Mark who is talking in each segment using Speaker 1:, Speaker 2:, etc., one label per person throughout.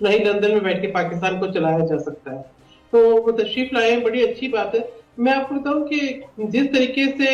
Speaker 1: نہ ہی لندن میں بیٹھ کے پاکستان کو چلایا جا سکتا ہے، تو وہ تشریف لائے ہیں، بڑی اچھی بات ہے۔ میں آپ کو بتاؤں کہ جس طریقے سے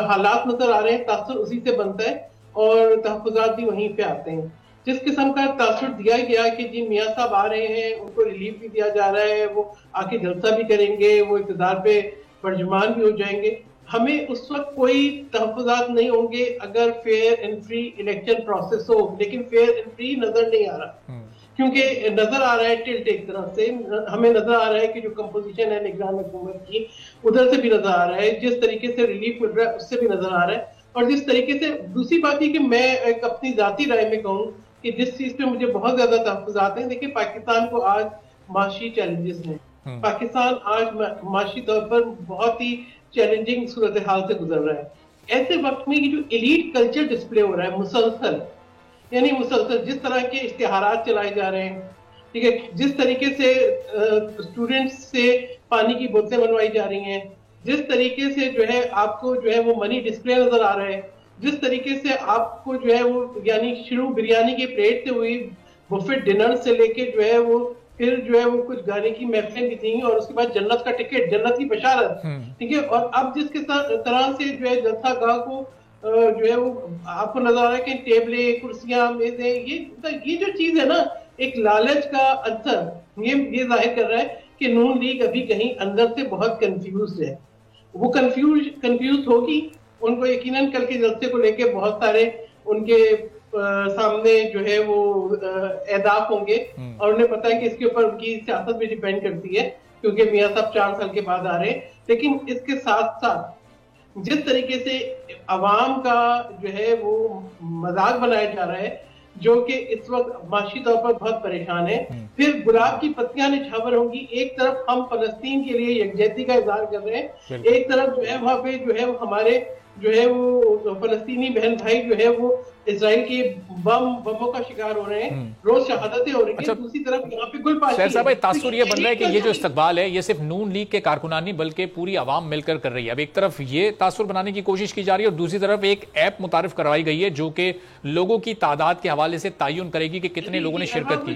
Speaker 1: حالات نظر آ رہے ہیں تاثر اسی سے بنتا ہے اور تحفظات بھی وہیں پہ آتے ہیں۔ جس قسم کا تاثر دیا گیا کہ جی میاں صاحب آ رہے ہیں، ان کو ریلیف بھی دیا جا رہا ہے، وہ آ کے جلسہ بھی کریں گے، وہ اقتدار پہ برجمان بھی ہو جائیں گے، ہمیں اس وقت کوئی تحفظات نہیں ہوں گے اگر fair and free election process ہو، لیکن فیئر اینڈ فری نظر نہیں آ رہا، کیونکہ نظر آ رہا ہے ٹلٹ ایک طرف سے، ہمیں نظر آ رہا ہے کہ جو کمپوزیشن ہے نگران حکومت کی ادھر سے بھی نظر آ رہا ہے، جس طریقے سے ریلیف مل رہا ہے اس سے بھی نظر آ رہا ہے، اور جس طریقے سے دوسری بات یہ کہ میں ایک اپنی ذاتی رائے میں کہوں کہ جس چیز پہ مجھے بہت زیادہ تحفظات ہیں، دیکھیں پاکستان کو آج معاشی چیلنجز ہیں، پاکستان آج معاشی طور پر بہت ہی چیلنجنگ صورتحال سے گزر رہا ہے۔ ایسے وقت میں یہ جو ایلیٹ کلچر ڈسپلے ہو رہا ہے مسلسل، یعنی مسلسل جس طرح کے اشتہارات چلائے جا رہے ہیں، ٹھیک ہے، جس طریقے سے اسٹوڈنٹس سے پانی کی بوتلیں بنوائی جا رہی ہیں، جس طریقے سے جو ہے آپ کو جو ہے وہ منی ڈسپلے نظر آ رہا ہے، جس طریقے سے آپ کو جو ہے وہ یعنی شروع بریانی کے پلیٹ سے ہوئی بفٹ ڈنر سے لے کے جو ہے وہ پھر جو ہے وہ کچھ گانے کی محفلیں بھی تھیں اور اس کے بعد جنت کا ٹکٹ، جنت کی بشارت، ٹھیک ہے، اور اب جس کے طرح سے جو ہے جلسہ گاہ کو جو ہے وہ آپ کو نظر آ رہا ہے کہ ٹیبلیں، کرسیاں، میزیں، یہ جو چیز ہے نا ایک لالچ کا عنصر یہ ظاہر کر رہا ہے کہ نون لیگ ابھی کہیں اندر سے بہت کنفیوزڈ ہے، وہ کنفیوز ہوگی، ان کو یقیناً کل کے جلسے کو لے کے بہت سارے ان کے سامنے جو ہے وہ اہداف ہوں گے اور انہیں پتا ہے کہ اس کے اوپر ان کی سیاست بھی ڈیپینڈ کرتی ہے کیونکہ میاں صاحب 4 سال کے بعد آ رہے ہیں، لیکن اس کے ساتھ ساتھ جس طریقے سے عوام کا جو ہے وہ مذاق بنایا جا رہا ہے جو کہ اس وقت معاشی طور پر بہت پریشان ہے، پھر گلاب کی پتیاں نچھاور ہوں گی، ایک طرف ہم فلسطین کے لیے یکجہتی کا اظہار کر رہے ہیں، ایک طرف جو ہے وہاں پہ جو ہے ہمارے جو ہے وہ فلسطینی بہن بھائی جو ہے وہ اسرائیل کے بموں کا شکار ہو رہے ہیں، روز شہادتیں ہو رہی ہیں، دوسری طرف یہاں پہ گل پاشی
Speaker 2: سیر صاحب تاثر یہ بن رہا ہے کہ یہ جو استقبال ہے یہ صرف نون لیگ کے کارکنان نہیں بلکہ پوری عوام مل کر کر رہی ہے۔ اب ایک طرف یہ تاثر بنانے کی کوشش کی جا رہی ہے اور دوسری طرف ایک ایپ متعارف کروائی گئی ہے جو کہ لوگوں کی تعداد کے حوالے سے تعین کرے گی کہ کتنے لوگوں نے شرکت کی۔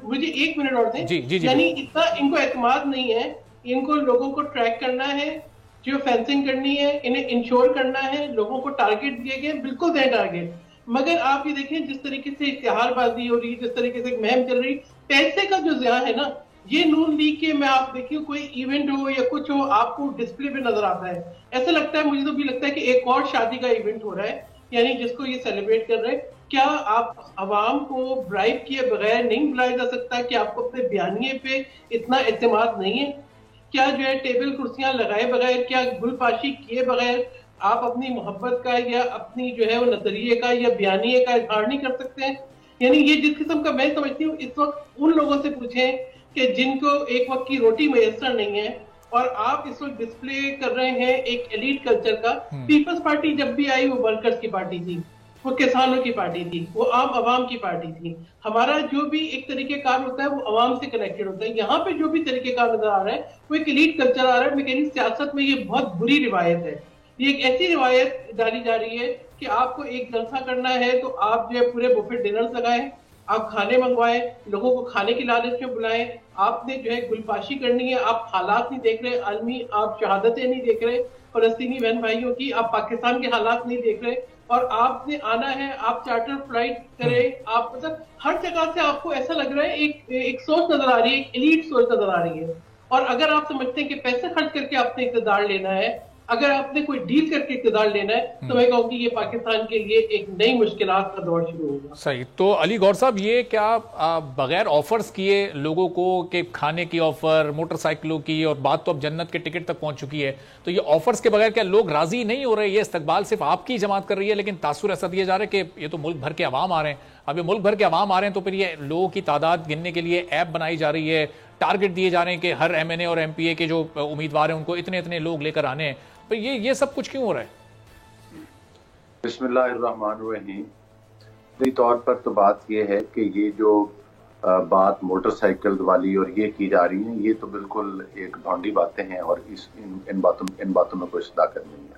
Speaker 1: مجھے 1 منٹ اور دیں، یعنی اتنا ان کو اعتماد نہیں ہے، ان کو لوگوں کو ٹریک کرنا ہے، جو فینسنگ کرنی ہے، انہیں انشور کرنا ہے، لوگوں کو ٹارگٹ دیے گئے، بالکل دیں ٹارگٹ، مگر آپ یہ دیکھیں جس طریقے سے اشتہار بازی ہو رہی ہے، جس طریقے سے مہم چل رہی، پیسے کا جو ضیاع ہے نا یہ نون لیگ کے میں آپ دیکھیں کوئی ایونٹ ہو یا کچھ ہو آپ کو ڈسپلے پہ نظر آتا ہے، ایسا لگتا ہے مجھے تو بھی لگتا ہے کہ ایک اور شادی کا ایونٹ ہو رہا ہے، یعنی جس کو یہ سیلیبریٹ کر رہے ہیں۔ کیا آپ عوام کو برائب کیے بغیر نہیں بلایا جا سکتا کہ آپ کو اپنے بیانیے پہ اتنا اعتماد نہیں ہے؟ کیا جو ہے ٹیبل کرسیاں لگائے بغیر، کیا گل پاشی کیے بغیر آپ اپنی محبت کا یا اپنی جو ہے وہ نظریے کا یا بیانیے کا اظہار نہیں کر سکتے ہیں؟ یعنی یہ جس قسم کا میں سمجھتی ہوں اس وقت ان لوگوں سے پوچھیں کہ جن کو ایک وقت کی روٹی میسر نہیں ہے اور آپ اس وقت ڈسپلے کر رہے ہیں ایک ایلیٹ کلچر کا۔ پیپلز پارٹی جب بھی آئی وہ ورکرز کی پارٹی تھی، وہ کسانوں کی پارٹی تھی، وہ عوام کی پارٹی تھی، ہمارا جو بھی ایک طریقہ کار ہوتا ہے وہ عوام سے کنیکٹڈ ہوتا ہے، یہاں پہ جو بھی طریقہ کار نظر آ رہا ہے وہ ایک ایلیٹ کلچر آ رہا ہے۔ میں کہہ رہی ہوں سیاست میں یہ بہت بری روایت ہے، یہ ایک ایسی روایت ڈالی جا رہی ہے کہ آپ کو ایک جلسہ کرنا ہے تو آپ جو ہے پورے بفٹ ڈنرز لگائیں، آپ کھانے منگوائیں، لوگوں کو کھانے کی لالچ میں بلائیں، آپ نے جو ہے گلپاشی کرنی ہے، آپ حالات نہیں دیکھ رہے عالمی، آپ شہادتیں نہیں دیکھ رہے فلسطینی بہن بھائیوں کی، آپ پاکستان کے حالات نہیں دیکھ رہے، اور آپ نے آنا ہے آپ چارٹر فلائٹ کریں، آپ مطلب ہر جگہ سے آپ کو ایسا لگ رہا ہے ایک سوچ نظر آ رہی ہے، ایک ایلیٹ سوچ نظر آ رہی ہے۔ اور اگر آپ سمجھتے ہیں کہ پیسے خرچ کر کے آپ نے اقتدار لینا ہے، اگر آپ نے کوئی ڈیل کر کے اقتدار لینا ہے تو میں کہوں گی یہ پاکستان کے لیے ایک نئی مشکلات کا دور شروع ہوگا۔
Speaker 2: صحیح۔ تو علی گور صاحب یہ کیا بغیر آفرز کیے لوگوں کو کہ کھانے کی آفر، موٹر سائیکلوں کی، اور بات تو اب جنت کے ٹکٹ تک پہنچ چکی ہے، تو یہ آفرز کے بغیر کیا لوگ راضی نہیں ہو رہے؟ یہ استقبال صرف آپ کی جماعت کر رہی ہے لیکن تاثر ایسا دیا جا رہا ہے کہ یہ تو ملک بھر کے عوام آ رہے ہیں۔ اب یہ ملک بھر کے عوام آ رہے ہیں تو پھر یہ لوگوں کی تعداد گننے کے لیے ایپ بنائی جا رہی ہے، ٹارگٹ دیے جا رہے ہیں کہ ہر ایم این اے اور ایم پی اے کے جو امیدوار ہیں ان کو اتنے اتنے لوگ لے کر آنے ہیں، تو یہ سب کچھ کیوں ہو رہا ہے؟
Speaker 3: بسم اللہ الرحمن الرحیم۔ میری طور پر تو بات یہ ہے کہ یہ جو بات موٹر سائیکل والی اور یہ کی جا رہی ہیں یہ تو بالکل ایک ڈھونڈی باتیں ہیں اور ان باتوں میں کوئی صداقت نہیں ہے۔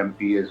Speaker 3: MPAs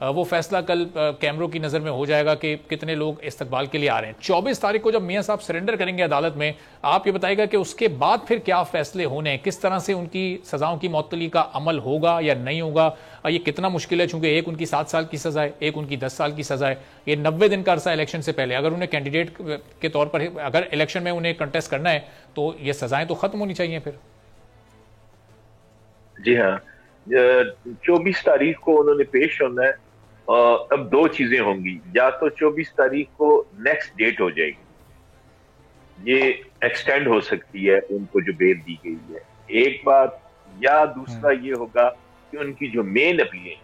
Speaker 2: وہ فیصلہ کل کیمروں کی نظر میں ہو جائے گا کہ کتنے لوگ استقبال کے لیے آ رہے ہیں. 24 تاریخ کو جب میاں صاحب سرنڈر کریں گے عدالت میں, آپ یہ بتائے گا کہ اس کے بعد پھر کیا فیصلے ہونے ہیں, کس طرح سے ان کی سزاؤں کی معطلی کا عمل ہوگا یا نہیں ہوگا, یہ کتنا مشکل ہے چونکہ ایک ان کی 7 سال کی سزا ہے, ایک ان کی 10 سال کی سزا ہے, یہ 90 دن کا عرصہ الیکشن سے پہلے, اگر انہیں کینڈیڈیٹ کے طور پر اگر الیکشن میں انہیں کنٹیسٹ کرنا ہے تو یہ سزائیں تو ختم ہونی چاہیے پھر.
Speaker 4: جی ہاں, 24 تاریخ کو انہوں نے پیش ہونا ہے. اب 2 چیزیں ہوں گی, یا تو 24 تاریخ کو نیکسٹ ڈیٹ ہو جائے گی, یہ ایکسٹینڈ ہو سکتی ہے ان کو جو بیل دی گئی ہے, ایک بات, یا دوسرا یہ ہوگا کہ ان کی جو مین اپیلیں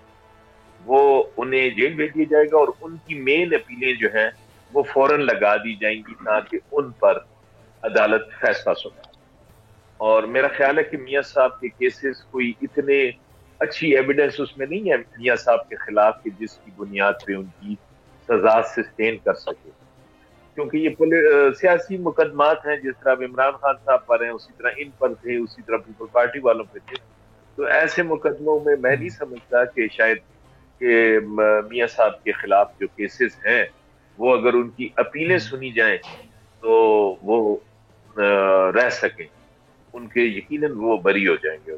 Speaker 4: وہ انہیں جیل بھیج دیا جائے گا, اور ان کی مین اپیلیں جو ہیں وہ فوراً لگا دی جائیں گی تاکہ ان پر عدالت فیصلہ سنائے. اور میرا خیال ہے کہ میاں صاحب کے کیسز کوئی اتنے اچھی ایویڈنس اس میں نہیں ہے میاں صاحب کے خلاف کہ جس کی بنیاد پہ ان کی سزا سسٹین کر سکے, کیونکہ یہ سیاسی مقدمات ہیں, جس طرح عمران خان صاحب پر ہیں اسی طرح ان پر تھے, اسی طرح پیپل پارٹی والوں پہ تھے. تو ایسے مقدموں میں میں نہیں سمجھتا کہ شاید کہ میاں صاحب کے خلاف جو کیسز ہیں وہ اگر ان کی اپیلیں سنی جائیں تو وہ رہ سکیں, ان کے یقیناً وہ بری ہو جائیں گے.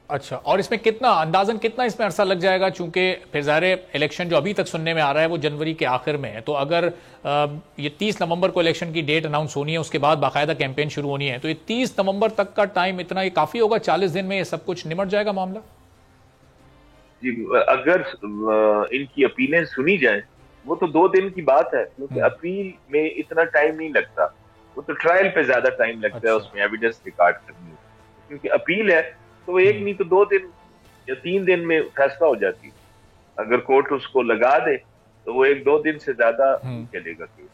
Speaker 2: اچھا, اور اس میں کتنا اندازاً کتنا اس میں عرصہ لگ جائے گا, چونکہ پھر ظاہر الیکشن جو ابھی تک سننے میں آ رہا ہے وہ جنوری کے آخر میں ہے, تو اگر یہ 30 نومبر کو الیکشن کی ڈیٹ اناؤنس ہونی ہے, اس کے بعد باقاعدہ کیمپین شروع ہونی ہے, تو یہ 30 نومبر تک کا ٹائم اتنا یہ کافی ہوگا, 40 دن میں یہ سب کچھ نمٹ جائے گا معاملہ؟
Speaker 4: جی, اگر ان کی اپیلیں سنی جائیں وہ تو 2 دن کی بات ہے, کیونکہ اپیل میں اتنا ٹائم نہیں لگتا, وہ تو ٹرائل پہ زیادہ ٹائم لگتا ہے, اس میں ایویڈنس ریکارڈ کرنی ہے, کیونکہ اپیل ہے تو ایک نہیں تو 2 دن یا 3 دن میں فیصلہ ہو جاتی ہے. اگر کورٹ اس کو لگا دے تو وہ 1-2 دن سے زیادہ چلے گا کیس.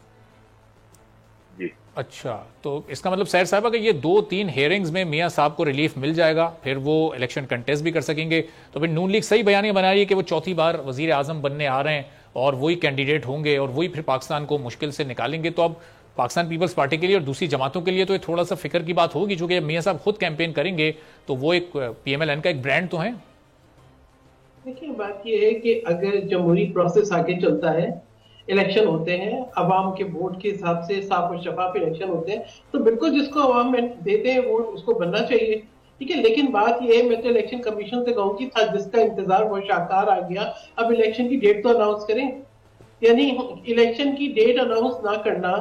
Speaker 4: جی
Speaker 2: اچھا, تو اس کا مطلب سیر صاحبہ کہ یہ 2-3 ہیئرنگز میں میاں صاحب کو ریلیف مل جائے گا, پھر وہ الیکشن کنٹیسٹ بھی کر سکیں گے. تو پھر نون لیگ صحیح بیانیہ بنا رہی ہے کہ وہ 4تھی بار وزیر اعظم بننے آ رہے ہیں اور وہی کینڈیڈیٹ ہوں گے اور وہی پھر پاکستان کو مشکل سے نکالیں گے. تو اب پاکستان پیپلز پارٹی کے لیے اور دوسری جماعتوں کے لیے تو یہ تھوڑا سا فکر کی بات ہوگی, چونکہ میاں صاحب خود کیمپین کریں گے تو وہ ایک پی ایم ایل این کا ایک برانڈ تو ہیں.
Speaker 1: دیکھیں, بات یہ ہے کہ اگر جمہوری پروسیس آگے چلتا ہے, الیکشن ہوتے ہیں, عوام کے ووٹ کے حساب سے صاف و شفاف الیکشن ہوتے ہیں, تو بالکل جس کو عوام میں دیتے ہیں ووٹ اس کو بننا چاہیے, ٹھیک ہے. لیکن بات یہ ہے, میں تو الیکشن کمیشن سے کہوں کہ جس کا انتظار وہ شاہکار آ گیا, اب الیکشن کی ڈیٹ تو اناؤنس کریں. یعنی الیکشن کی ڈیٹ اناؤنس نہ کرنا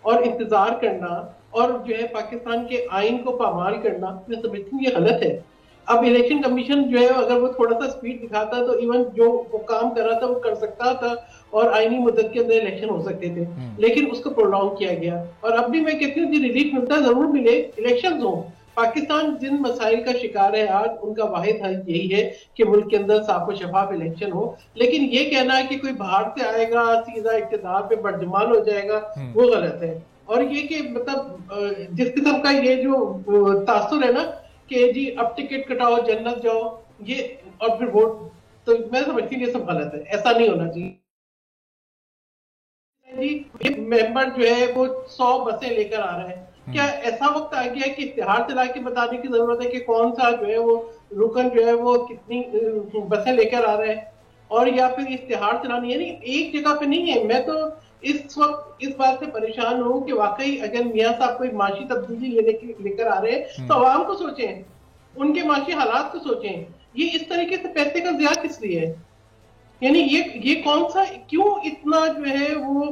Speaker 1: اور انتظار کرنا اور جو ہے پاکستان کے آئین کو پامال کرنا, میں سمجھتی ہوں یہ غلط ہے. اب الیکشن کمیشن جو ہے اگر وہ تھوڑا سا سپیڈ دکھاتا تو ایون جو وہ کام کر رہا تھا وہ کر سکتا تھا اور آئینی مدت کے اندر الیکشن ہو سکتے تھے, لیکن اس کو پرولونگ کیا گیا. اور اب بھی میں کہتی ہوں کہ ریلیف ملتا ضرور ملے, الیکشنز ہوں. پاکستان جن مسائل کا شکار ہے آج, ان کا واحد حل یہی ہے کہ ملک کے اندر صاف و شفاف الیکشن ہو. لیکن یہ کہنا ہے کہ کوئی باہر سے آئے گا سیدھا اقتدار پہ برجمان ہو جائے گا, وہ غلط ہے. اور یہ کہ مطلب جس قسم کا یہ جو تاثر ہے نا کہ جی اب ٹکٹ کٹاؤ جنت جاؤ, یہ اور پھر ووٹ, تو میں سمجھتی ہوں یہ سب غلط ہے, ایسا نہیں ہونا چاہیے. جی ممبر جو ہے وہ 100 بسیں لے کر آ رہے ہیں, کیا ایسا وقت آ گیا کہ اشتہار چلا کے بتانے کی ضرورت ہے کہ کون سا جو ہے وہ رکن جو ہے وہ کتنی بسیں لے کر آ رہے ہیں, اور یا پھر اشتہار چلانے, یعنی ایک جگہ پہ نہیں ہے. میں تو اس وقت اس بات سے پریشان ہوں کہ واقعی اگر میاں صاحب کوئی معاشی تبدیلی لے کر آ رہے ہیں تو عوام کو سوچیں, ان کے معاشی حالات کو سوچیں. یہ اس طریقے سے پیسے کا ضیاع کس لیے ہے؟ یعنی یہ کون سا, کیوں اتنا جو ہے وہ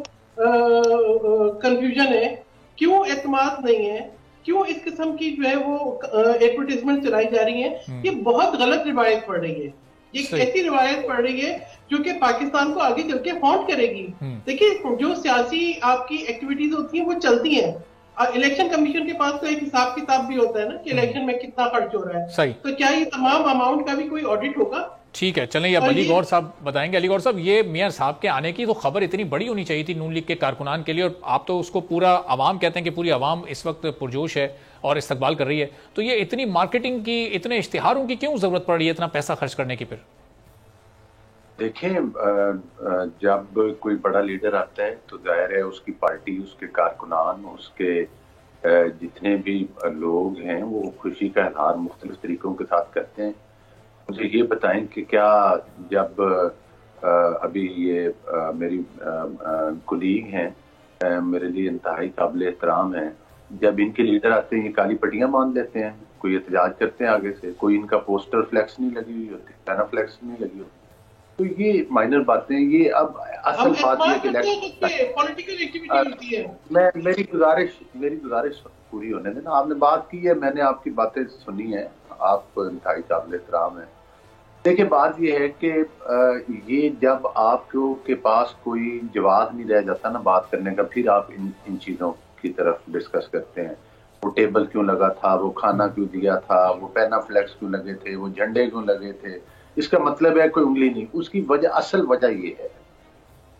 Speaker 1: کنفیوژن ہے, کیوں اعتماد نہیں ہے, کیوں اس قسم کی جو ہے وہ ایڈورٹیزمنٹ چلائی جا رہی ہیں؟ یہ بہت غلط روایت پڑ رہی ہے. یہ ایسی روایت پڑ رہی ہے جو کہ پاکستان کو آگے چل کے ہانٹ کرے گی. دیکھیں, جو سیاسی آپ کی ایکٹیویٹیز ہوتی ہیں وہ چلتی ہیں. الیکشن کمیشن کے پاس تو ایک حساب کتاب بھی ہوتا ہے نا کہ الیکشن میں کتنا خرچ ہو رہا ہے, تو کیا یہ تمام اماؤنٹ کا بھی کوئی آڈٹ ہوگا؟
Speaker 2: ٹھیک ہے, چلیں اب علی گور صاحب بتائیں گے. علی گور صاحب, یہ میاں صاحب کے آنے کی تو خبر اتنی بڑی ہونی چاہیے تھی نون لیگ کے کارکنان کے لیے, اور آپ تو اس کو پورا عوام کہتے ہیں کہ پوری عوام اس وقت پرجوش ہے اور استقبال کر رہی ہے, تو یہ اتنی مارکیٹنگ کی, اتنے اشتہاروں کی کیوں ضرورت پڑ رہی ہے, اتنا پیسہ خرچ کرنے کی؟ پھر
Speaker 3: دیکھیں, جب کوئی بڑا لیڈر آتا ہے تو ظاہر ہے اس کی پارٹی, اس کے کارکنان, اس کے جتنے بھی لوگ ہیں وہ خوشی کا اظہار مختلف طریقوں کے ساتھ کرتے ہیں. مجھے یہ بتائیں کہ کیا جب ابھی یہ میری کولیگ ہیں، میرے لیے انتہائی قابل احترام ہیں، جب ان کے لیڈر آتے ہیں یہ کالی پٹیاں باندھ لیتے ہیں، کوئی احتجاج کرتے ہیں آگے سے، کوئی ان کا پوسٹر فلیکس نہیں لگی ہوئی ہوتی، پینا فلیکس نہیں لگی ہوتی، تو یہ مائنر باتیں. یہ اب اصل بات یہ کہ میری گزارش پوری ہونے دینا. آپ نے بات کی ہے، میں نے آپ کی باتیں سنی ہیں، آپ انتہائی قابل احترام ہیں. دیکھیں بات یہ ہے کہ یہ جب آپ کے پاس کوئی جواز نہیں رہ جاتا نا بات کرنے کا، پھر آپ ان چیزوں کی طرف ڈسکس کرتے ہیں. وہ ٹیبل کیوں لگا تھا، وہ کھانا کیوں دیا تھا، وہ پینا فلیکس کیوں لگے تھے، وہ جھنڈے کیوں لگے تھے. اس کا مطلب ہے کوئی انگلی نہیں. اس کی وجہ، اصل وجہ یہ ہے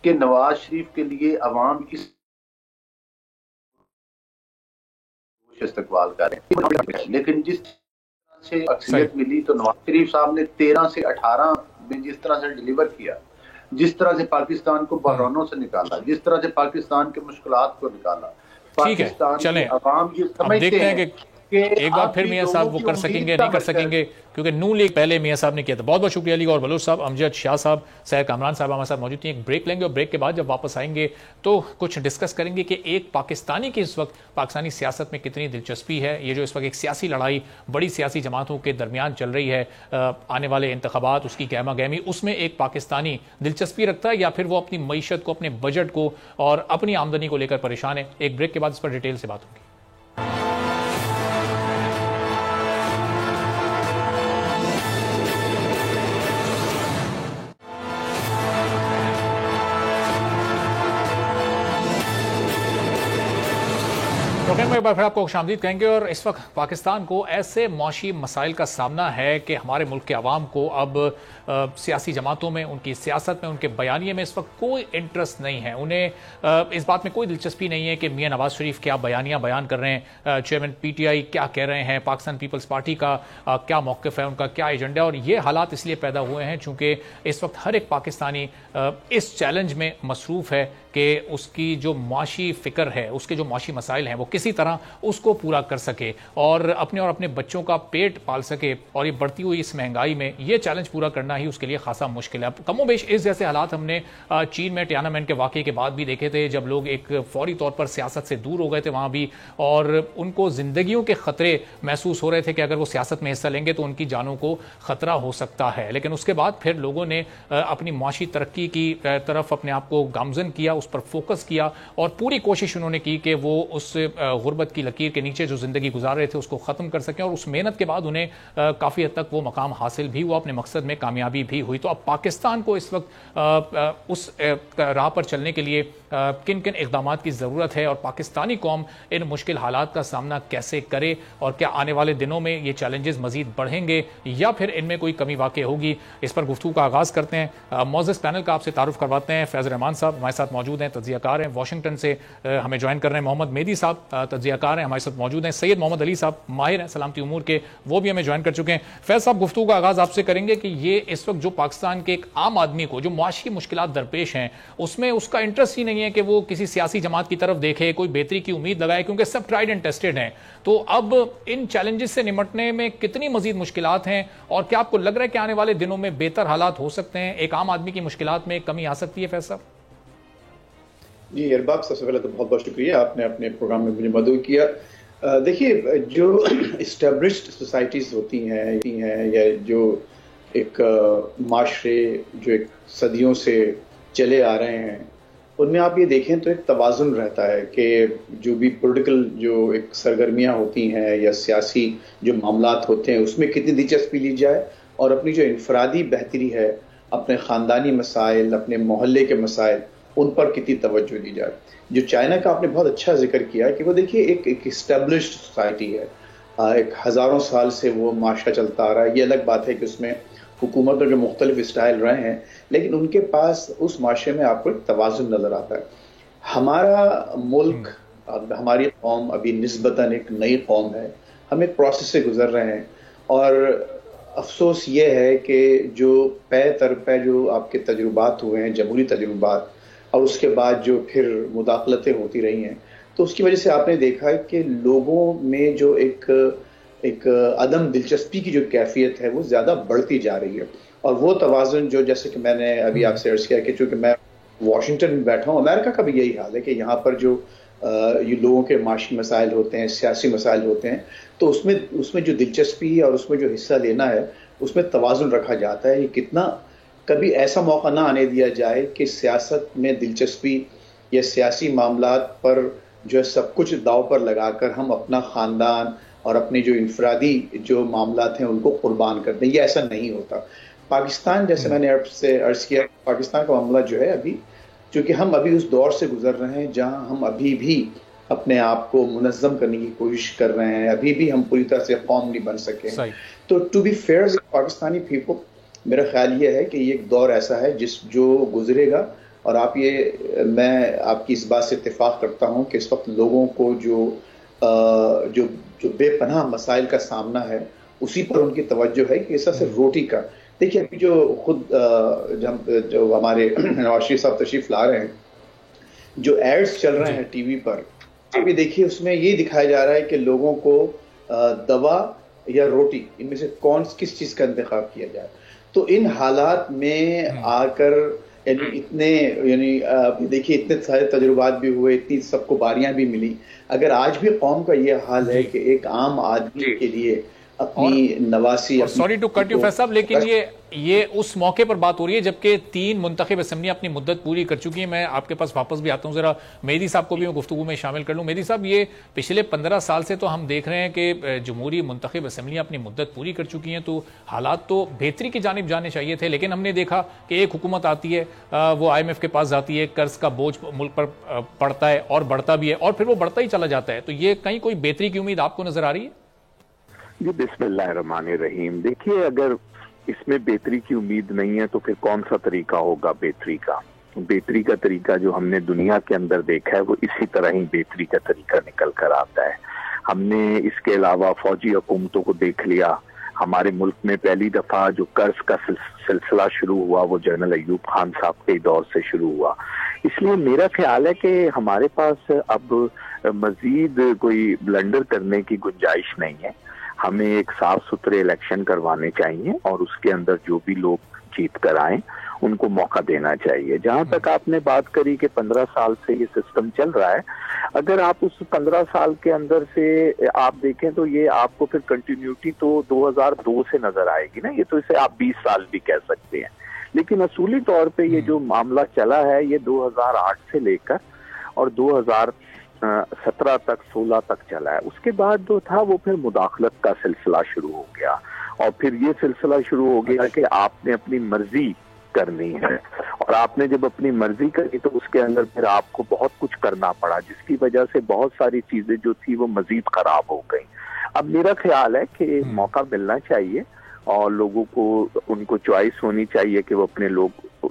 Speaker 3: کہ نواز شریف کے لیے عوام اس استقبال کریں، لیکن جس سے اکثریت ملی تو نواز شریف صاحب نے 13 سے 18 میں جس طرح سے ڈیلیور کیا، جس طرح سے پاکستان کو بحرانوں سے نکالا، جس طرح سے پاکستان کے مشکلات کو نکالا، پاکستان کے عوام یہ سمجھتے ہیں کہ
Speaker 2: ایک بار پھر میاں صاحب وہ کر سکیں گے نہیں کر سکیں گے، کیونکہ نون لیگ پہلے میاں صاحب نے کیا تھا. بہت بہت شکریہ علی اور بلوچ صاحب، امجد شاہ صاحب، سیر کامران صاحب ہمارے ساتھ موجود ہیں. ایک بریک لیں گے اور بریک کے بعد جب واپس آئیں گے تو کچھ ڈسکس کریں گے کہ ایک پاکستانی کی اس وقت پاکستانی سیاست میں کتنی دلچسپی ہے. یہ جو اس وقت ایک سیاسی لڑائی بڑی سیاسی جماعتوں کے درمیان چل رہی ہے، آنے والے انتخابات، اس کی گہما گہمی، اس میں ایک پاکستانی دلچسپی رکھتا ہے یا پھر وہ اپنی معیشت کو، اپنے بجٹ کو اور اپنی آمدنی کو لے کر پریشان ہے. ایک بریک کے بعد اس پر ڈیٹیل سے بات ہوگی. پروگرام میں ایک بار پھر آپ کو خوش آمدید کہیں گے. اور اس وقت پاکستان کو ایسے معاشی مسائل کا سامنا ہے کہ ہمارے ملک کے عوام کو اب سیاسی جماعتوں میں، ان کی سیاست میں، ان کے بیانیے میں اس وقت کوئی انٹرسٹ نہیں ہے. انہیں اس بات میں کوئی دلچسپی نہیں ہے کہ میاں نواز شریف کیا بیانیاں بیان کر رہے ہیں، چیئرمین پی ٹی آئی کیا کہہ رہے ہیں، پاکستان پیپلز پارٹی کا کیا موقف ہے، ان کا کیا ایجنڈا. اور یہ حالات اس لیے پیدا ہوئے ہیں چونکہ اس وقت ہر ایک پاکستانی اس چیلنج میں مصروف ہے کہ اس کی جو معاشی فکر ہے، اس کے جو معاشی مسائل ہیں، وہ کسی طرح اس کو پورا کر سکے اور اپنے بچوں کا پیٹ پال سکے. اور یہ بڑھتی ہوئی اس مہنگائی میں یہ چیلنج پورا کرنا ہی اس کے لیے خاصا مشکل ہے. کم و بیش اس جیسے حالات ہم نے چین میں ٹیانامن کے واقعے کے بعد بھی دیکھے تھے، جب لوگ ایک فوری طور پر سیاست سے دور ہو گئے تھے وہاں بھی، اور ان کو زندگیوں کے خطرے محسوس ہو رہے تھے کہ اگر وہ سیاست میں حصہ لیں گے تو ان کی جانوں کو خطرہ ہو سکتا ہے. لیکن اس کے بعد پھر لوگوں نے اپنی معاشی ترقی کی طرف اپنے آپ کو گامزن کیا، اس پر فوکس کیا اور پوری کوشش انہوں نے کی کہ وہ اس غربت کی لکیر کے نیچے جو زندگی گزار رہے تھے اس کو ختم کر سکیں. اور اس محنت کے بعد انہیں کافی حد تک وہ مقام حاصل بھی ہوا، اپنے مقصد میں کامیابی بھی ہوئی. تو اب پاکستان کو اس وقت اس راہ پر چلنے کے لیے کن کن اقدامات کی ضرورت ہے اور پاکستانی قوم ان مشکل حالات کا سامنا کیسے کرے، اور کیا آنے والے دنوں میں یہ چیلنجز مزید بڑھیں گے یا پھر ان میں کوئی کمی واقع ہوگی، اس پر گفتگو کا آغاز کرتے ہیں. معزز پینل کا آپ سے تعارف کرواتے ہیں. فیض الرحمان صاحب ہمارے ساتھ موجود ہیں، تجزیہ کار ہیں، واشنگٹن سے ہمیں جوائن کر رہے ہیں. محمد مہدی صاحب تجزیہ کار ہیں، ہمارے ساتھ موجود ہیں. سید محمد علی صاحب ماہر ہیں سلامتی امور کے، وہ بھی ہمیں جوائن کر چکے ہیں. فیض صاحب گفتگو کا آغاز آپ سے کریں گے کہ یہ اس وقت جو پاکستان کے ایک عام آدمی کو جو معاشی مشکلات درپیش ہیں اس میں اس کا انٹرسٹ ہی نہیں ہے کہ وہ کسی سیاسی جماعت کی طرف دیکھے، کوئی بہتری کی امید لگائے، کیونکہ سب ٹرائیڈ اینڈ ٹیسٹڈ ہیں. تو اب ان چیلنجز سے نمٹنے میں کتنی مزید مشکلات ہیں اور کیا آپ کو لگ رہا ہے کہ آنے والے دنوں میں بہتر حالات ہو سکتے ہیں، ایک عام آدمی کی مشکلات میں کمی آ سکتی ہے؟ فیض صاحب
Speaker 5: جی ارباب، سب سے پہلے تو بہت بہت شکریہ، آپ نے اپنے پروگرام میں مجھے مدعو کیا. دیکھیے، جو اسٹیبلشڈ سوسائٹیز ہوتی ہیں یا جو ایک معاشرے جو ایک صدیوں سے چلے آ رہے ہیں، ان میں آپ یہ دیکھیں تو ایک توازن رہتا ہے کہ جو بھی پولیٹیکل جو ایک سرگرمیاں ہوتی ہیں یا سیاسی جو معاملات ہوتے ہیں اس میں کتنی دلچسپی لی جائے اور اپنی جو انفرادی بہتری ہے، اپنے خاندانی مسائل، اپنے محلے کے مسائل، ان پر کتنی توجہ دی جائے. جو چائنا کا آپ نے بہت اچھا ذکر کیا کہ وہ دیکھیے ایک اسٹیبلشڈ سوسائٹی ہے، ایک ہزاروں سال سے وہ معاشرہ چلتا آ رہا ہے. یہ الگ بات ہے کہ اس میں حکومتوں جو مختلف اسٹائل رہے ہیں، لیکن ان کے پاس اس معاشرے میں آپ کو ایک توازن نظر آتا ہے. ہمارا ملک، ہماری قوم ابھی نسبتاً ایک نئی قوم ہے، ہم ایک پروسیس سے گزر رہے ہیں، اور افسوس یہ ہے کہ جو پے در پے جو آپ کے تجربات ہوئے ہیں، جمہوری تجربات، اور اس کے بعد جو پھر مداخلتیں ہوتی رہی ہیں، تو اس کی وجہ سے آپ نے دیکھا ہے کہ لوگوں میں جو ایک ایک عدم دلچسپی کی جو کیفیت ہے وہ زیادہ بڑھتی جا رہی ہے. اور وہ توازن جو جیسے کہ میں نے ابھی آپ سے عرض کیا کہ چونکہ میں واشنگٹن میں بیٹھا ہوں، امریکہ کا بھی یہی حال ہے کہ یہاں پر جو یہ لوگوں کے معاشی مسائل ہوتے ہیں، سیاسی مسائل ہوتے ہیں، تو اس میں جو دلچسپی اور اس میں جو حصہ لینا ہے اس میں توازن رکھا جاتا ہے. یہ کتنا کبھی ایسا موقع نہ آنے دیا جائے کہ سیاست میں دلچسپی یا سیاسی معاملات پر جو ہے سب کچھ داؤ پر لگا کر ہم اپنا خاندان اور اپنے جو انفرادی جو معاملات ہیں ان کو قربان کر دیں. یہ ایسا نہیں ہوتا. پاکستان جیسے میں نے آپ سے عرض کیا، پاکستان کا معاملہ جو ہے ابھی چونکہ ہم ابھی اس دور سے گزر رہے ہیں جہاں ہم ابھی بھی اپنے آپ کو منظم کرنے کی کوشش کر رہے ہیں، ابھی بھی ہم پوری طرح سے قوم نہیں بن سکے. تو to be fair Pakistani people, میرا خیال یہ ہے کہ یہ ایک دور ایسا ہے جو گزرے گا. اور میں آپ کی اس بات سے اتفاق کرتا ہوں کہ اس وقت لوگوں کو جو بے پناہ مسائل کا سامنا ہے اسی پر ان کی توجہ ہے کہ اس طرح سے روٹی کا. دیکھیے ابھی جو خود جو ہمارے نواز شریف صاحب تشریف لا رہے ہیں، جو ایڈز چل رہے ہیں ٹی وی پر، ابھی دیکھیے اس میں یہ دکھایا جا رہا ہے کہ لوگوں کو دوا یا روٹی ان میں سے کس چیز کا انتخاب کیا جائے. تو ان حالات میں آ کر دیکھیے اتنے سارے تجربات بھی ہوئے، اتنی سب کو باریاں بھی ملی. اگر آج بھی قوم کا یہ حال ہے کہ ایک عام آدمی کے لیے اپنی نواسی،
Speaker 2: sorry to cut you Faisal صاحب، لیکن یہ اس موقع پر بات ہو رہی ہے جبکہ 3 منتخب اسمبلیاں اپنی مدت پوری کر چکی ہیں. میں آپ کے پاس واپس بھی آتا ہوں، ذرا مہدی صاحب کو بھی میں گفتگو میں شامل کر لوں. مہدی صاحب، یہ پچھلے 15 سال سے تو ہم دیکھ رہے ہیں کہ جمہوری منتخب اسمبلیاں اپنی مدت پوری کر چکی ہیں، تو حالات تو بہتری کی جانب جانے چاہیے تھے. لیکن ہم نے دیکھا کہ ایک حکومت آتی ہے، وہ IMF کے پاس جاتی ہے، قرض کا بوجھ ملک پر پڑتا ہے اور بڑھتا بھی ہے، اور پھر وہ بڑھتا ہی چلا جاتا ہے. تو یہ کہیں کوئی بہتری کی امید آپ کو نظر آ رہی ہے؟
Speaker 6: جی بسم اللہ الرحمن الرحیم. دیکھیے اگر اس میں بہتری کی امید نہیں ہے تو پھر کون سا طریقہ ہوگا بہتری کا؟ بہتری کا طریقہ جو ہم نے دنیا کے اندر دیکھا ہے وہ اسی طرح ہی بہتری کا طریقہ نکل کر آتا ہے. ہم نے اس کے علاوہ فوجی حکومتوں کو دیکھ لیا. ہمارے ملک میں پہلی دفعہ جو قرض کا سلسلہ شروع ہوا وہ جنرل ایوب خان صاحب کے دور سے شروع ہوا. اس لیے میرا خیال ہے کہ ہمارے پاس اب مزید کوئی بلنڈر کرنے کی گنجائش نہیں ہے. ہمیں ایک صاف ستھرے الیکشن کروانے چاہیے اور اس کے اندر جو بھی لوگ جیت کر آئیں ان کو موقع دینا چاہیے. جہاں تک آپ نے بات کری کہ 15 سال سے یہ سسٹم چل رہا ہے، اگر آپ اس 15 سال کے اندر سے آپ دیکھیں تو یہ آپ کو پھر کنٹینیوٹی تو 2002 سے نظر آئے گی نا. یہ تو اسے آپ 20 سال بھی کہہ سکتے ہیں. لیکن اصولی طور پہ یہ جو معاملہ چلا ہے یہ 2008 سے لے کر اور 2017 تک 16 تک چلا ہے. اس کے بعد جو تھا وہ پھر مداخلت کا سلسلہ شروع ہو گیا، اور پھر یہ سلسلہ شروع ہو گیا کہ آپ نے اپنی مرضی کرنی ہے، اور آپ نے جب اپنی مرضی کری تو اس کے اندر پھر آپ کو بہت کچھ کرنا پڑا، جس کی وجہ سے بہت ساری چیزیں جو تھی وہ مزید خراب ہو گئیں. اب میرا خیال ہے کہ موقع ملنا چاہیے اور لوگوں کو ان کو چوائس ہونی چاہیے کہ وہ اپنے لوگ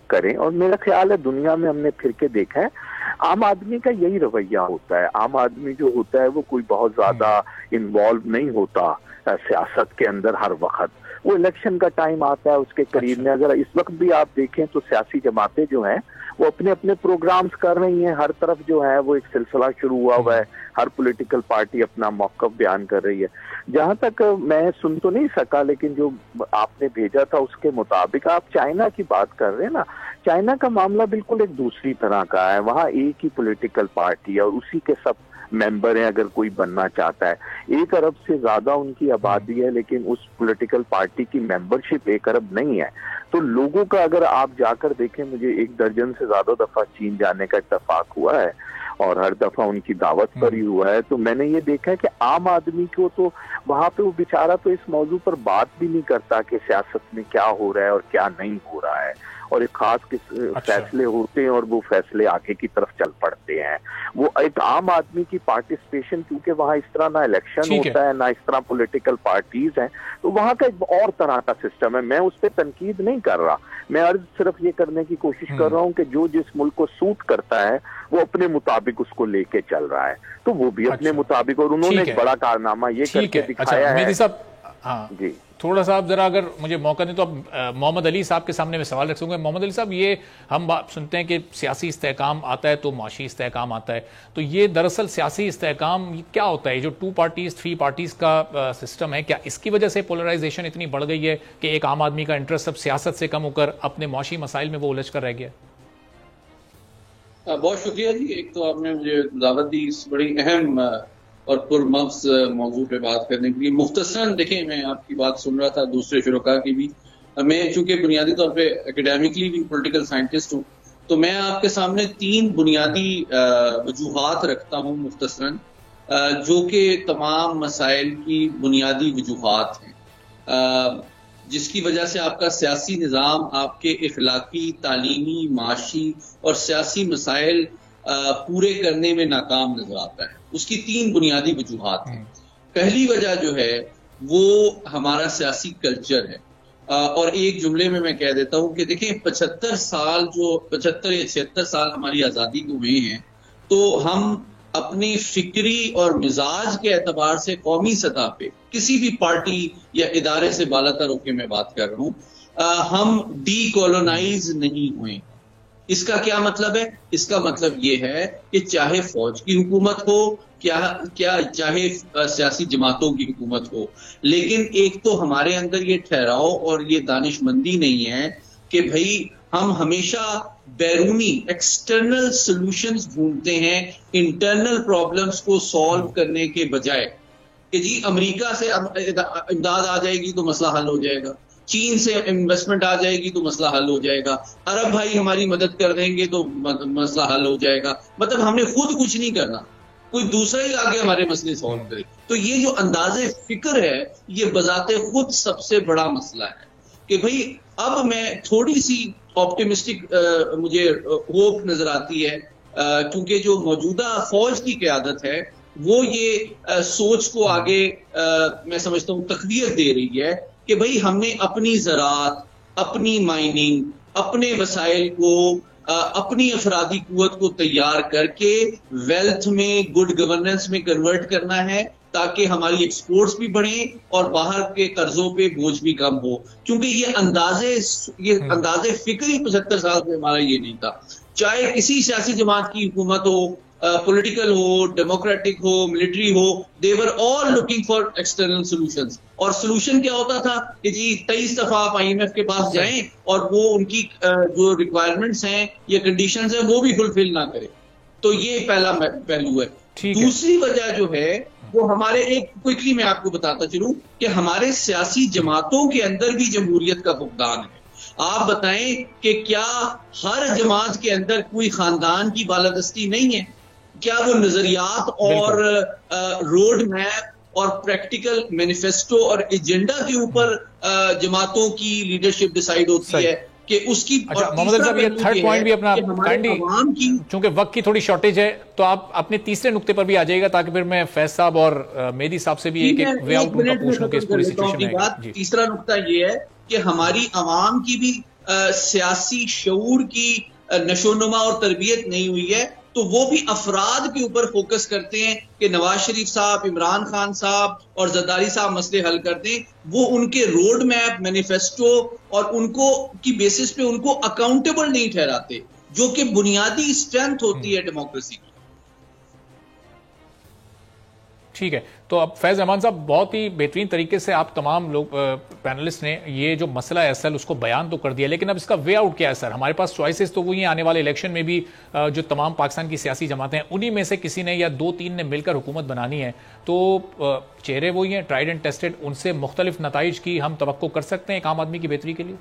Speaker 6: کریں. اور میرا خیال ہے دنیا میں ہم نے پھر کے دیکھا ہے عام آدمی کا یہی رویہ ہوتا ہے. عام آدمی جو ہوتا ہے وہ کوئی بہت زیادہ انوالو نہیں ہوتا سیاست کے اندر ہر وقت. وہ الیکشن کا ٹائم آتا ہے اس کے قریب میں، اگر اس وقت بھی آپ دیکھیں تو سیاسی جماعتیں جو ہیں وہ اپنے اپنے پروگرامز کر رہی ہیں. ہر طرف جو ہے وہ ایک سلسلہ شروع ہوا ہے، ہر پولیٹیکل پارٹی اپنا موقف بیان کر رہی ہے. جہاں تک میں سن تو نہیں سکا لیکن جو آپ نے بھیجا تھا اس کے مطابق آپ چائنا کی بات کر رہے ہیں نا. چائنا کا معاملہ بالکل ایک دوسری طرح کا ہے. وہاں ایک ہی پولیٹیکل پارٹی ہے اور اسی کے سب ممبر ہیں اگر کوئی بننا چاہتا ہے. 1 ارب سے زیادہ ان کی آبادی ہے لیکن اس پولیٹیکل پارٹی کی ممبرشپ 1 ارب نہیں ہے. تو لوگوں کا اگر آپ جا کر دیکھیں، مجھے 1 درجن سے زیادہ دفعہ چین جانے کا اتفاق ہوا ہے اور ہر دفعہ ان کی دعوت پر ہی ہوا ہے. تو میں نے یہ دیکھا ہے کہ عام آدمی کو تو وہاں پہ وہ بیچارہ تو اس موضوع پر بات بھی نہیں کرتا کہ سیاست میں کیا ہو رہا ہے اور کیا نہیں ہو رہا ہے، اور ایک خاص فیصلے ہوتے ہیں اور وہ فیصلے آگے کی طرف چل پڑتے ہیں. وہ ایک عام آدمی کی پارٹیسپیشن، کیونکہ وہاں اس طرح نہ الیکشن ہوتا ہے نہ اس طرح پولیٹیکل پارٹیز ہیں، تو وہاں کا ایک اور طرح کا سسٹم ہے. میں اس پہ تنقید نہیں کر رہا، میں عرض صرف یہ کرنے کی کوشش کر رہا ہوں کہ جو جس ملک کو سوٹ کرتا ہے وہ اپنے مطابق اس کو لے کے چل رہا ہے، تو وہ بھی اپنے مطابق، اور انہوں نے ایک بڑا کارنامہ یہ کر کے دکھایا ہے.
Speaker 2: ہاں
Speaker 6: جی
Speaker 2: تھوڑا سا آپ ذرا اگر مجھے موقع دیں تو اب محمد علی صاحب کے سامنے میں سوال رکھ سکوں گا. محمد علی صاحب، یہ ہم سنتے ہیں کہ سیاسی استحکام آتا ہے تو معاشی استحکام آتا ہے، تو یہ دراصل سیاسی استحکام کیا ہوتا ہے؟ جو 2 پارٹیز 3 پارٹیز کا سسٹم ہے، کیا اس کی وجہ سے پولرائزیشن اتنی بڑھ گئی ہے کہ ایک عام آدمی کا انٹرسٹ اب سیاست سے کم ہو کر اپنے معاشی مسائل میں وہ الجھ کر رہ گیا؟
Speaker 7: بہت شکریہ جی. ایک تو آپ نے مجھے دعوت دی اس بڑی اہم اور پرمغز موضوع پہ بات کرنے کے لیے. مختصراً دیکھیں، میں آپ کی بات سن رہا تھا، دوسرے شرکاء کی بھی. میں چونکہ بنیادی طور پہ اکیڈیمکلی بھی پولیٹیکل سائنٹسٹ ہوں، تو میں آپ کے سامنے 3 بنیادی وجوہات رکھتا ہوں مختصراً، جو کہ تمام مسائل کی بنیادی وجوہات ہیں، جس کی وجہ سے آپ کا سیاسی نظام آپ کے اخلاقی، تعلیمی، معاشی اور سیاسی مسائل پورے کرنے میں ناکام نظر آتا ہے. اس کی 3 بنیادی وجوہات ہیں. پہلی وجہ جو ہے وہ ہمارا سیاسی کلچر ہے. اور ایک جملے میں کہہ دیتا ہوں کہ دیکھیں 75 سال جو 75 یا 76 سال ہماری آزادی کو ہوئے ہیں، تو ہم اپنی فکری اور مزاج کے اعتبار سے قومی سطح پہ کسی بھی پارٹی یا ادارے سے بالا تر ہو کے میں بات کر رہا ہوں، ہم ڈی کولونائز نہیں ہوئے. اس کا کیا مطلب ہے؟ اس کا مطلب یہ ہے کہ چاہے فوج کی حکومت ہو، کیا چاہے سیاسی جماعتوں کی حکومت ہو، لیکن ایک تو ہمارے اندر یہ ٹھہراؤ اور یہ دانش مندی نہیں ہے کہ بھئی ہم ہمیشہ بیرونی ایکسٹرنل سولوشنز ڈھونڈتے ہیں انٹرنل پرابلمز کو سالو کرنے کے بجائے کہ جی امریکہ سے امداد آ جائے گی تو مسئلہ حل ہو جائے گا، چین سے انویسٹمنٹ آ جائے گی تو مسئلہ حل ہو جائے گا، عرب بھائی ہماری مدد کر دیں گے تو مسئلہ حل ہو جائے گا. مطلب ہم نے خود کچھ نہیں کرنا، کوئی دوسرا ہی آگے ہمارے مسئلے سالو کرے. تو یہ جو انداز فکر ہے یہ بذات خود سب سے بڑا مسئلہ ہے کہ بھئی اب میں تھوڑی سی آپٹیمسٹک مجھے ہوپ نظر آتی ہے، کیونکہ جو موجودہ فوج کی قیادت ہے وہ یہ سوچ کو آگے میں سمجھتا ہوں تقویت دے رہی ہے کہ بھئی ہم نے اپنی زراعت، اپنی مائننگ، اپنے وسائل کو، اپنی افرادی قوت کو تیار کر کے ویلتھ میں، گڈ گورننس میں کنورٹ کرنا ہے تاکہ ہماری ایکسپورٹس بھی بڑھیں اور باہر کے قرضوں پہ بوجھ بھی کم ہو. کیونکہ یہ انداز فکری 75 سال سے ہمارا یہ نہیں تھا. چاہے کسی سیاسی جماعت کی حکومت ہو، پولیٹیکل ہو، ڈیموکریٹک ہو، ملٹری ہو، they were all looking for external solutions. اور سولوشن کیا ہوتا تھا کہ جی 23 دفعہ آپ IMF کے پاس جائیں اور وہ ان کی جو ریکوائرمنٹس ہیں یا کنڈیشنز ہیں وہ بھی فلفل نہ کرے. تو یہ پہلا پہلو ہے. دوسری وجہ جو ہے وہ ہمارے ایک کوئکلی میں آپ کو بتاتا چلوں کہ ہمارے سیاسی جماعتوں کے اندر بھی جمہوریت کا فقدان ہے. آپ بتائیں کہ کیا ہر جماعت کے اندر کوئی خاندان کی بالادستی نہیں ہے؟ کیا وہ نظریات اور روڈ میپ اور پریکٹیکل مینیفیسٹو اور ایجنڈا کے اوپر جماعتوں کی لیڈرشپ ڈیسائیڈ ہوتی ہے کہ اس کی.
Speaker 2: محمد علی صاحب یہ تھرڈ پوائنٹ بھی اپنا چونکہ وقت کی تھوڑی شارٹیج ہے تو آپ اپنے تیسرے نقطے پر بھی آ جائے گا تاکہ پھر میں فیض صاحب اور مہدی صاحب سے بھی ایک وے آؤٹ ان کا پوچھ لوں کہ اس پوری سچویشن میں.
Speaker 7: تیسرا نقطہ یہ ہے کہ ہماری عوام کی بھی سیاسی شعور کی نشو و نما اور تربیت نہیں ہوئی ہے، تو وہ بھی افراد کے اوپر فوکس کرتے ہیں کہ نواز شریف صاحب، عمران خان صاحب اور زرداری صاحب مسئلے حل کرتے ہیں. وہ ان کے روڈ میپ، مینیفیسٹو اور ان کو کی بیسس پہ ان کو اکاؤنٹیبل نہیں ٹھہراتے، جو کہ بنیادی اسٹرینتھ ہوتی ہے ڈیموکریسی کی.
Speaker 2: ٹھیک ہے، تو اب فیض رحمان صاحب بہت ہی بہترین طریقے سے آپ تمام لوگ پینلسٹ نے یہ جو مسئلہ ہے اصل اس کو بیان تو کر دیا، لیکن اب اس کا وے آؤٹ کیا ہے سر؟ ہمارے پاس چوائسز تو وہی ہیں، آنے والے الیکشن میں بھی جو تمام پاکستان کی سیاسی جماعتیں ہیں انہی میں سے کسی نے یا 2-3 نے مل کر حکومت بنانی ہے، تو چہرے وہی ہیں ٹرائیڈ اینڈ ٹیسٹڈ، ان سے مختلف نتائج کی ہم توقع کر سکتے ہیں ایک عام آدمی کی بہتری کے لیے؟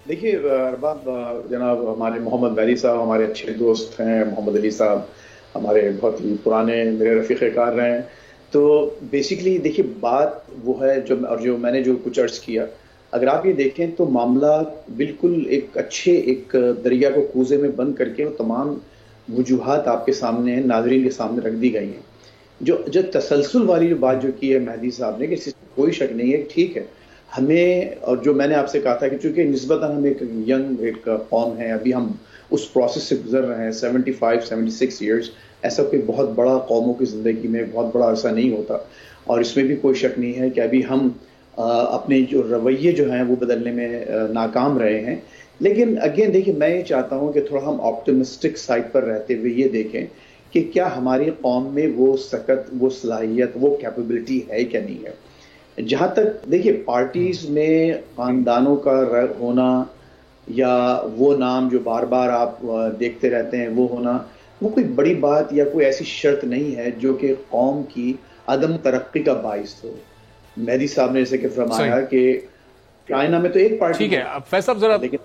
Speaker 5: دیکھیے ارباب جناب، ہمارے محمد مہدی صاحب ہمارے اچھے دوست ہیں، محمد علی صاحب ہمارے بہت ہی پرانے میرے رفیق کار رہے ہیں. تو بیسیکلی دیکھیے بات وہ ہے جو میں نے جو کچھ عرض کیا، اگر آپ یہ دیکھیں تو معاملہ بالکل ایک اچھے ایک دریا کو کوزے میں بند کر کے وہ تمام وجوہات آپ کے سامنے ناظرین کے سامنے رکھ دی گئی ہیں. جو تسلسل والی جو بات جو کی ہے مہدی صاحب نے، کہ اس میں کوئی شک نہیں ہے، ٹھیک ہے ہمیں، اور جو میں نے آپ سے کہا تھا کہ چونکہ نسبتاً ہم ایک ینگ ایک قوم ہیں، ابھی ہم اس پروسیس سے گزر رہے ہیں 75-76 ایئرس، ایسا کوئی بہت بڑا قوموں کی زندگی میں بہت بڑا عرصہ نہیں ہوتا. اور اس میں بھی کوئی شک نہیں ہے کہ ابھی ہم اپنے جو رویے جو ہیں وہ بدلنے میں ناکام رہے ہیں. لیکن اگین دیکھیے میں یہ چاہتا ہوں کہ تھوڑا ہم آپٹمسٹک سائڈ پر رہتے ہوئے یہ دیکھیں کہ کیا ہماری قوم میں وہ سکت، وہ صلاحیت، وہ کیپیبلٹی ہے کہ نہیں ہے. جہاں تک دیکھیے پارٹیز میں خاندانوں کا ہونا یا وہ نام جو بار بار آپ دیکھتے رہتے ہیں وہ ہونا، وہ کوئی بڑی بات یا کوئی ایسی شرط نہیں ہے جو کہ قوم کی عدم ترقی کا باعث ہو. مہدی صاحب نے جیسے کہ فرمایا کہ چائنا میں تو ایک پارٹی.
Speaker 2: ٹھیک ہے فیصل صاحب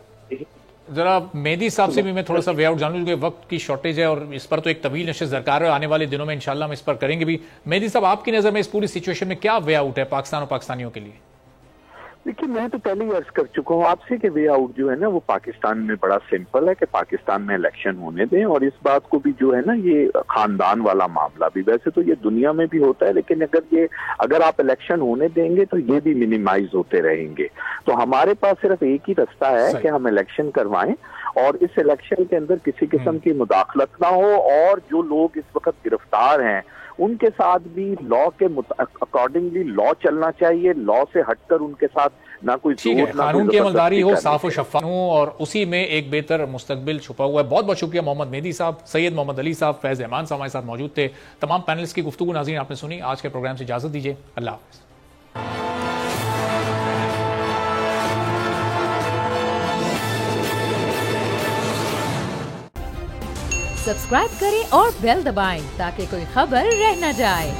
Speaker 2: ذرا مہدی صاحب سے بھی میں تھوڑا سا وے آؤٹ جان لوں کہ وقت کی شارٹیج ہے اور اس پر تو ایک طویل نشست درکار ہے. آنے والے دنوں میں انشاءاللہ ہم اس پر کریں گے بھی. مہدی صاحب آپ کی نظر میں اس پوری سچویشن میں کیا وے آؤٹ ہے پاکستان اور پاکستانیوں کے لیے؟
Speaker 6: دیکھیے میں تو پہلے ہی عرض کر چکا ہوں آپ سے کہ وے آؤٹ جو ہے نا وہ پاکستان میں بڑا سمپل ہے کہ پاکستان میں الیکشن ہونے دیں. اور اس بات کو بھی جو ہے نا یہ خاندان والا معاملہ بھی ویسے تو یہ دنیا میں بھی ہوتا ہے لیکن اگر آپ الیکشن ہونے دیں گے تو یہ بھی منیمائز ہوتے رہیں گے. تو ہمارے پاس صرف ایک ہی رستہ ہے کہ ہم الیکشن کروائیں اور اس الیکشن کے اندر کسی قسم کی مداخلت نہ ہو اور جو لوگ اس وقت گرفتار ہیں ان کے ساتھ بھی لا کے اکارڈنگلی لا چلنا چاہیے. لا سے ہٹ کر ان کے ساتھ نہ کوئی
Speaker 2: قانون کی عملداری ہو، صاف و شفاف ہو اور اسی میں ایک بہتر مستقبل چھپا ہوا ہے. بہت بہت شکریہ محمد مہدی صاحب، سید محمد علی صاحب، فیض احمان صاحب ہمارے ساتھ موجود تھے. تمام پینلسٹ کی گفتگو ناظرین آپ نے سنی. آج کے پروگرام سے اجازت دیجیے. اللہ حافظ.
Speaker 8: سبسکرائب کریں اور بیل دبائیں تاکہ کوئی خبر رہ نہ جائے.